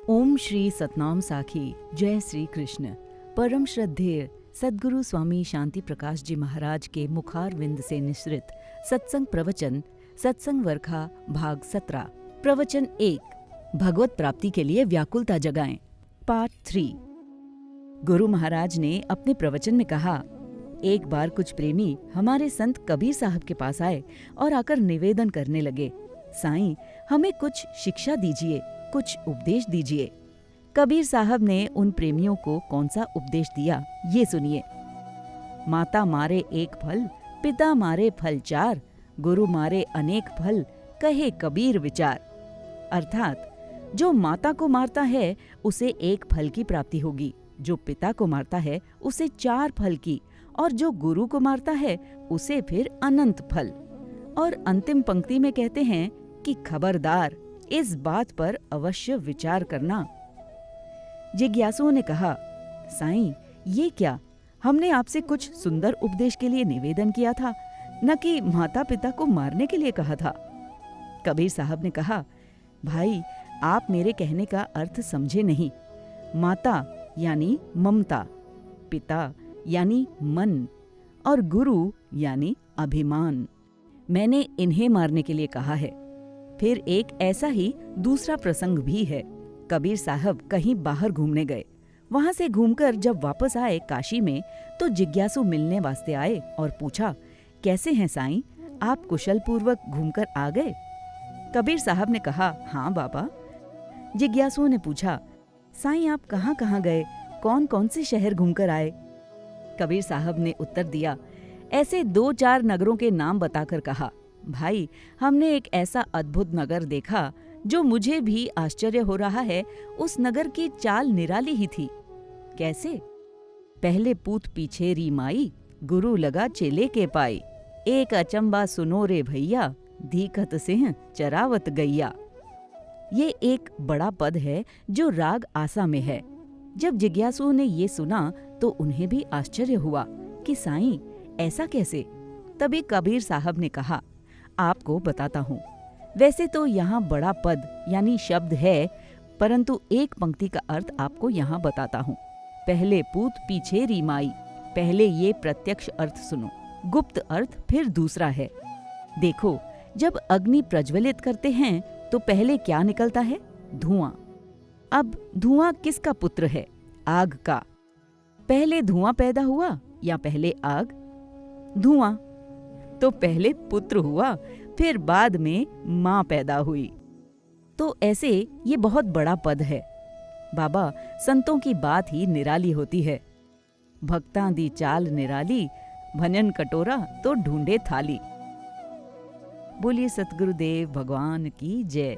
ओम श्री सतनाम साखी। जय श्री कृष्ण। परम श्रद्धेय सद्गुरु स्वामी शांति प्रकाश जी महाराज के मुखार विंद से निश्रित सत्संग प्रवचन सत्संग वर्खा भाग 17। प्रवचन 1। भगवत प्राप्ति के लिए व्याकुलता जगाएं। पार्ट 3। गुरु महाराज ने अपने प्रवचन में कहा, एक बार कुछ प्रेमी हमारे संत कबीर साहब के पास आए और आकर निवेदन करने लगे, साईं हमें कुछ शिक्षा दीजिए, कुछ उपदेश दीजिए। कबीर साहब ने उन प्रेमियों को कौन सा उपदेश दिया, ये सुनिए। माता मारे एक फल, पिता मारे फल चार, गुरु मारे अनेक फल, कहे कबीर विचार। अर्थात जो माता को मारता है उसे एक फल की प्राप्ति होगी, जो पिता को मारता है उसे 4 फल की, और जो गुरु को मारता है उसे फिर अनंत फल। और अंतिम पंक्ति में कहते हैं कि खबरदार, इस बात पर अवश्य विचार करना। जिज्ञासुओं ने कहा, साईं ये क्या, हमने आपसे कुछ सुंदर उपदेश के लिए निवेदन किया था, न कि माता पिता को मारने के लिए कहा था। कबीर साहब ने कहा, भाई आप मेरे कहने का अर्थ समझे नहीं। माता यानी ममता, पिता यानी मन, और गुरु यानी अभिमान। मैंने इन्हें मारने के लिए कहा है। फिर एक ऐसा ही दूसरा प्रसंग भी है। कबीर साहब कहीं बाहर घूमने गए। वहां से घूमकर जब वापस आए काशी में, तो जिज्ञासु मिलने वास्ते आए और पूछा, कैसे हैं साईं, आप कुशल पूर्वक घूमकर आ गए? कबीर साहब ने कहा, हाँ बाबा। जिज्ञासुओं ने पूछा, साईं आप कहाँ कहाँ गए, कौन कौन से शहर घूमकर आए? कबीर साहब ने उत्तर दिया, ऐसे 2-4 नगरों के नाम बताकर कहा, भाई हमने एक ऐसा अद्भुत नगर देखा जो मुझे भी आश्चर्य हो रहा है। उस नगर की चाल निराली ही थी। कैसे? पहले पूत पीछे री माई, गुरु लगा चेले के पाई, एक अचंबा सुनो रे भैया, धीखत सिंह चरावत गैया। ये एक बड़ा पद है जो राग आसा में है। जब जिज्ञासुओं ने ये सुना तो उन्हें भी आश्चर्य हुआ कि साईं ऐसा कैसे? तभी कबीर साहब ने कहा, आपको बताता हूँ। वैसे तो यहाँ बड़ा पद यानी शब्द है, परंतु एक पंक्ति का अर्थ आपको यहाँ बताता हूँ। पहले पूत पीछे री माई, पहले ये प्रत्यक्ष अर्थ सुनो, गुप्त अर्थ फिर दूसरा है। देखो, जब अग्नि प्रज्वलित करते हैं तो पहले क्या निकलता है? धुआं। अब धुआं किसका पुत्र है? आग का। पहले धुआं पैदा हुआ या पहले आग? धुआं। तो पहले पुत्र हुआ, फिर बाद में मां पैदा हुई। तो ऐसे ये बहुत बड़ा पद है। बाबा, संतों की बात ही निराली होती है। भक्तां दी चाल निराली, भजन कटोरा तो ढूंढे थाली। बोलिए सतगुरुदेव भगवान की जय।